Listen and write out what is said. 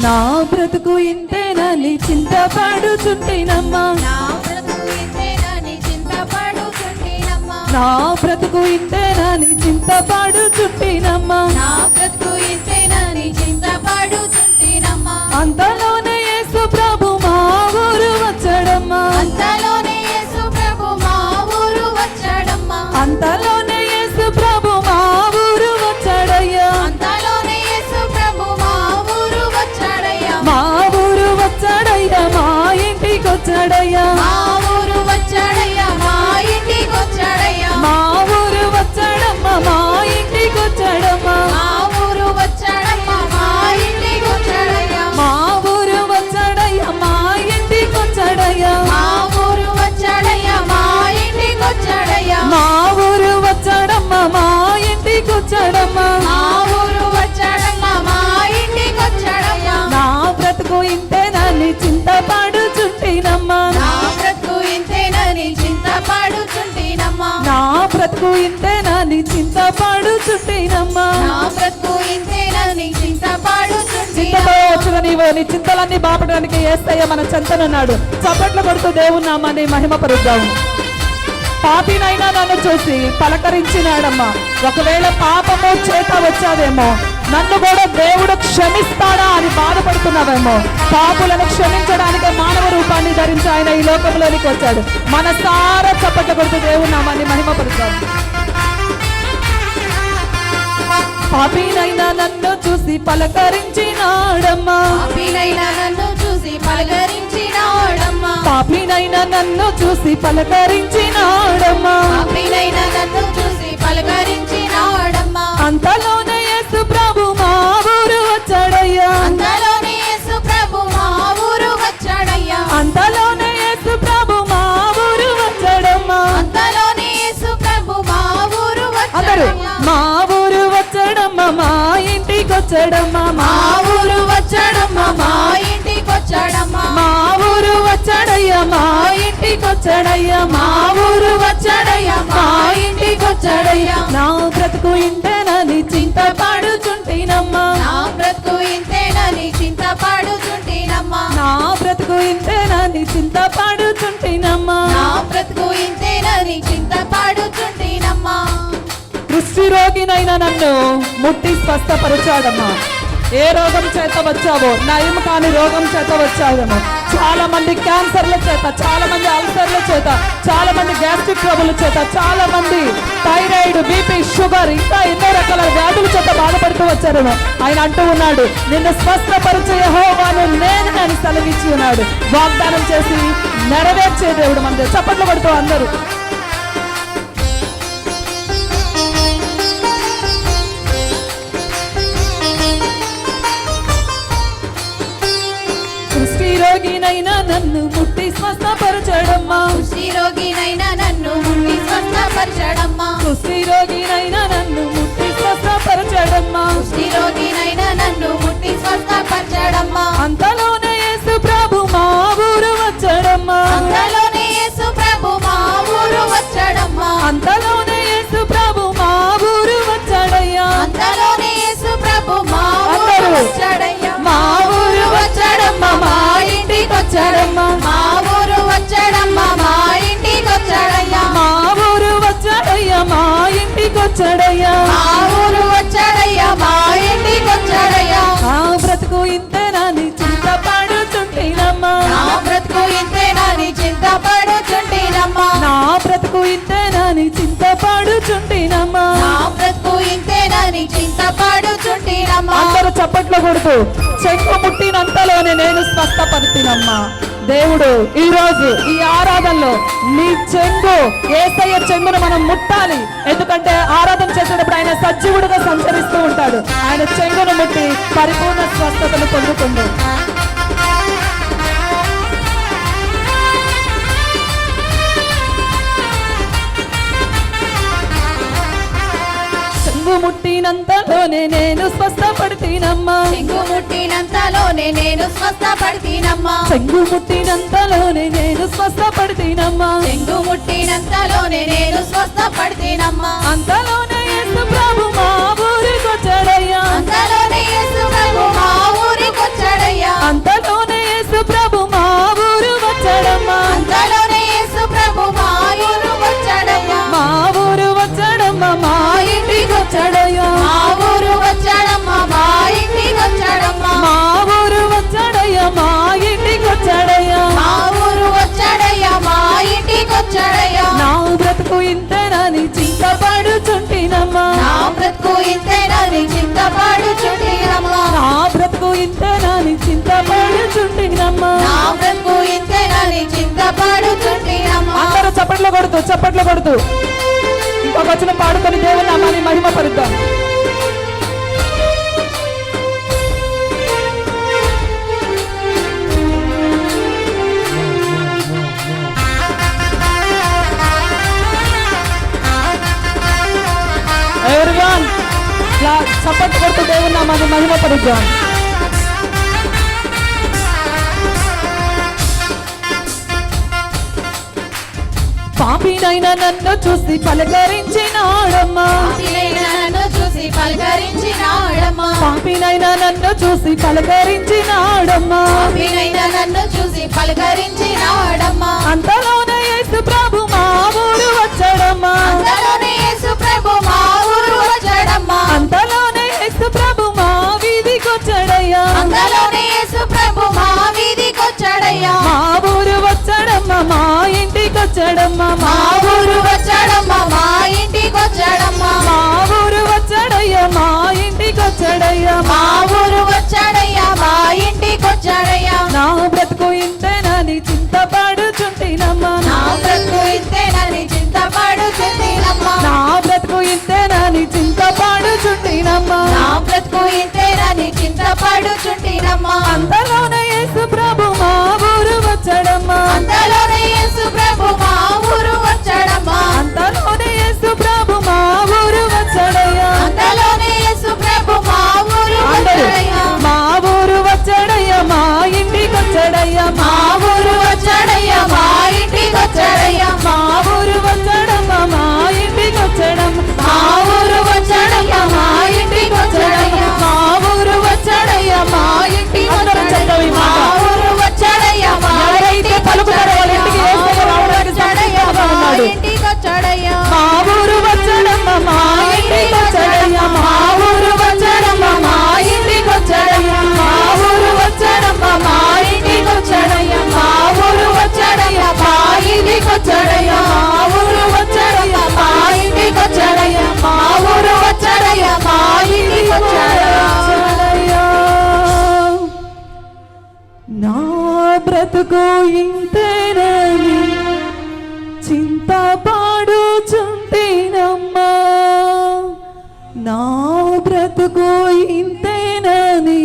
నా బ్రతుకు ఇంతేనని చింతపడుచుంటినమ్మా, నా బ్రతుకు ఇంతేనని చింతపడుచుంటినమ్మా, నా బ్రతుకు ఇంతేనని చింతపడుచుంటినమ్మా, నా బ్రతుకు ఇంతేనని చింతపడుచుంటినమ్మా. అంతలోనే యేసు ప్రభు మా ఊరు వచ్చాడమ్మా, అంతలోనే యేసు ప్రభు మా ఊరు వచ్చాడమ్మా, అంతలోనే యేసు ప్రభు మా ఊరు వచ్చాడయ్యా, అంతలోనే యేసు ప్రభు మా ఊరు వచ్చాడయ్యా, మా ఊరు వచ్చాడయ్యా, మా ఇంటికి వచ్చాడయ్యా, మా ఊరు వచ్చాడయ్యా, మా ఇంటికి వచ్చాడయ్యా, మా ఊరు వచ్చాడమ్మా, మా ఇంటికి వచ్చాడమ్మా, మా ఊరు వచ్చాడమ్మా, మా ఇంటికి వచ్చాడయ్యా, మా ఊరు వచ్చాడయ్యా, మా ఇంటికి వచ్చాడయ్యా, మా ఊరు వచ్చాడయ్యా, మా ఇంటికి వచ్చాడయ్యా, మా ఊరు వచ్చాడమ్మా, మా ఇంటికి వచ్చాడమ్మా, మా ఊరు వచ్చాడమ్మా, మా ఇంటికి వచ్చాడయ్యా. నా బ్రతుకు ఇంతేనని చింతపడుచుంటినమ్మా, నా బ్రతుకు ఇంతేనని చింతపడుచుంటినమ్మా, నా బ్రతుకు ఇంతేనని చింతపడుచుంటినమ్మా. నా బ్రతుకు ఇంతేనని చింతపడుచుంటినమ్మా. చింతతో వచ్చిన నీవు నీ చింతలన్నీ బాపడానికి యేసయ్య మన చెంతనున్నాడు. చప్పట్లు కొడుతూ దేవుని నామాన్ని మహిమపరుద్దాము. పాపినైనా నన్ను చూసి పలకరించినాడమ్మా. ఒకవేళ పాపము చేత వచ్చావేమో, నన్ను కూడా దేవుడు క్షమిస్తాడా అని బాధపడుతున్నావేమో, పాపులను క్షమించడానికి మానవ రూపాన్ని ధరించి ఆయన ఈ లోకంలోనికి వచ్చాడు. మనసారా చప్పట్లు కొడుతూ దేవుని నామాన్ని మహిమపరుద్దాము. పాపినైనా నన్ను చూసి పలకరించినాడమ్మా, పాపినైనా నన్ను చూసి పలకరించినాడమ్మా, పాపినైనా నన్ను చూసి పలకరించినాడమ్మా, పాపినైనా నన్ను చూసి పలకరించినాడమ్మా. అంతలోనే యేసు ప్రభు మా ఊరు వచ్చాడయ్యా, అంతలోనే యేసు ప్రభు మా ఊరు వచ్చాడయ్యా, అంతలోనే యేసు ప్రభు మా ఊరు వచ్చాడమ్మా, అంతలోనే యేసు ప్రభు మా ఊరు అందరూ వచ్చాడయ్యా, మా ఊరు వచ్చాడమ్మా, మా ఇంటికి వచ్చాడమ్మా, మా ఊరు వచ్చాడమ్మా, మా ఇంటికి వచ్చాడమ్మా, మా ఊరు వచ్చాడయ్యా, మా ఇంటికి వచ్చాడయ్యా, మా ఊరు వచ్చాడయ్యా, మా ఇంటికి వచ్చాడయ్యా. నా బ్రతుకు ఇంతేనని చింతపడుచుంటినమ్మా, నా బ్రతుకు ఇంతేనని చింతపడుచుంటినమ్మా, నా బ్రతుకు ఇంతేనని చింతపడుచుంటినమ్మా. నా బ్రతుకు ఇంతేనని చింతపడుచుంటినమ్మా. కుష్టి రోగినైనా నన్ను ముట్టి స్వస్థపరిచాడమ్మా. ఏ రోగం చేత వచ్చావో, నయం కాని రోగం చేత వచ్చావేమో. చాలా మంది క్యాన్సర్ల చేత, చాలా మంది అల్సర్ల చేత, చాలా మంది గ్యాస్ట్రిక్ ట్రబుల్ చేత, చాలా మంది థైరాయిడ్, బీపీ, షుగర్, ఇంకా ఎన్నో రకాల వ్యాధుల చేత బాధపడుతూ వచ్చారేమో. ఆయన అంటూ ఉన్నాడు, నిన్ను స్వస్థపరిచే యెహోవాను నేనే అని సెలవిచ్చి ఉన్నాడు. వాగ్దానం చేసి నెరవేర్చే దేవుడు మన. చప్పట్లు పడుతూ అందరూ రోగినైనా నన్ను ముట్టి స్వస్థపరచడమ్మా, కుష్టి రోగినైనా నన్ను ముట్టి స్వస్థపరచడమ్మా, కుష్టి రోగినైనా నన్ను ముట్టి స్వస్థపరచడమ్మా, కుష్టి రోగినైనా నన్ను ముట్టి స్వస్థపరచడమ్మా. అంతలోనే యేసు ప్రభు మా ఊరు వచ్చాడమ్మా, అంతలోనే యేసు ప్రభు మా ఊరు వచ్చాడమ్మా, అంతలోనే యేసు ప్రభు మా ఊరు వచ్చాడయ్యా, అంతలోనే యేసు ప్రభు మా ఊరు అందరూ వచ్చాడయ్యా, మా ఊరు వచ్చాడమ్మా, మా ఇంటికి వచ్చాడమ్మా, మా ఊరు వచ్చాడమ్మా, మా ఇంటికి వచ్చాడయ్యా, మా ఊరు వచ్చాడయ్యా, మా ఇంటికి వచ్చాడయ్యా, మా ఊరు వచ్చాడయ్యా, మా ఇంటికి వచ్చాడయ్యా. నా బ్రతుకు ఇంతేనని చింతపడుచుంటినమ్మా, నా బ్రతుకు ఇంతేనని చింతపడుచుంటినమ్మా, నా బ్రతుకు ఇంతేనని చింతపడుచుంటినమ్మా. నా బ్రతుకు ఇంతేనని చింతపడుచుంటినమ్మా. అందరూ చప్పట్లు కొడుతూ చెంగు ముట్టినంతలోనే నేను స్వస్థపడుతున్నమ్మా. దేవుడు ఈ రోజు ఈ ఆరాధనలో నీ చెంగు, యేసయ్య చెంగును మనం ముట్టాలి. ఎందుకంటే ఆరాధన చేసేటప్పుడు ఆయన సజీవుడుగా సంచరిస్తూ ఉంటాడు. ఆయన చెంగును ముట్టి పరిపూర్ణ స్వస్థతను పొందుకుంది. చెంగు ముట్టినంతలోనే నేను స్వస్థపడుతున్నమ్మా, చెంగు ముట్టినంతలోనే నేను స్వస్థపడుతున్నమ్మా, చెంగు ముట్టినంతలోనే నేను స్వస్థపడుతున్నమ్మా, చెంగు ముట్టినంతలోనే నేను స్వస్థపడుతున్నమ్మా. అంతలోనే యేసు ప్రభు మా ఊరికి వచ్చాడయ్యా, అంతలోనే యేసు ప్రభు మా ఊరికి వచ్చాడయ్యా, చింతపడుచుంటినమ్మా. నా బ్రతుకు ఇంతేనని చింతపడుచుంటినమ్మా. అందరూ చప్పట్లు కొడుతూ ఇంకొక వచనం పాడుకొని దేవుని నామాన్ని మహిమపరుద్దాం. ఎవరివాన్ చప్పట్లు కొడుతూ దేవుని నామాన్ని మహిమపరుద్దాం. పాపినైనా నన్ను చూసి పలకరించినాడమ్మా. నన్ను చూసి పలకరించినాడమ్మా. పాపినైనా నన్ను చూసి పలకరించినాడమ్మా. నన్ను చూసి పలకరించినాడమ్మా. అంతలోనే యేసు ప్రభు మా ఊరు వచ్చాడమ్మా. అంతలోనే యేసు ప్రభు మా ఊరు వచ్చాడమ్మా. అంతలోనే యేసు ప్రభు మా వీధికొచ్చాడయ్యా. అంతలోనే యేసు ప్రభు మా వీధికొచ్చాడయ్యా. మా ఊరు వచ్చాడమ్మా, మా ఇంటికొచ్చాడమ్మా. మా ఊరు వచ్చాడమ్మా, మా ఇంటికొచ్చాడమ్మా. మా ఊరు వచ్చాడయ్యా, మా ఇంటికొచ్చాడయ్యా. మా ఊరు వచ్చాడయ్యా, మా ఇంటికొచ్చాడయ్యా. నా బ్రతుకు ఇంతేనని చింతపడుచుంటినమ్మా. నా బ్రతుకు ఇంతేనని చింతపడుచుంటినమ్మా. నా బ్రతుకు ఇంతేనని చింతపడుచుంటినమ్మా. నా బ్రతుకు ఇంతేనని చింతపడుచుంటినమ్మా. అంతలోనే యేసు ప్రభు మా ఊరు వచ్చాడమ్మా. అంతలోనే యేసు ప్రభు మా ఊరు వచ్చాడమ్మా. అంతలోనే యేసు ప్రభు మా ఊరు వచ్చాడయ్యా. అంతలోనే యేసు ప్రభు మా ఊరు అందరూ వచ్చాడయ్యా. మా ఊరు వచ్చాడయ్యా, మా ఇంటికొచ్చాడయ్యా. మా ఊరు వచ్చాడయ్యా, మా ఇంటికొచ్చాడయ్యా. మా ఊరు వచ్చాడమ్మా, మా ఇంటికొచ్చాడమ్మా. మా ఊరు వచ్చాడయ్యా, మా ఇంటికొచ్చాడయ్యా. మా ఊరు వచ్చాడయ్యా, మా ఇంటికొచ్చాడయ్యా. మా ఊరు వచ్చాడయ్యా, మా ఎవరైతే పలుకుతారో వాళ్ళ ఇంటికి యేసయ్య రావడానికి సంసిద్ధంగా ఉన్నాడు. ఇంటికొచ్చాడయ్యా. మా ఊరు వచ్చాడమ్మా, మా ఇంటికొచ్చాడయ్యా. మా ఊరు వచ్చాడమ్మా, మా ఇంటికొచ్చాడయ్యా. మా ఊరు వచ్చాడమ్మా, మా ఇంటికొచ్చాడయ్యా. మా ఊరు వచ్చాడయ్యా, మా ఇంటికొచ్చాడయ్యా. మా ఊరు వచ్చాడయ్యా, మా ఇంటికొచ్చాడయ్యా. మా ఊరు వచ్చాడయ్యా, మా ఇంటికొచ్చాడయ్యా. నా బ్రతుకు ఇంతేనని చింతపడుచుంటినమ్మా. నా బ్రతుకు ఇంతేనని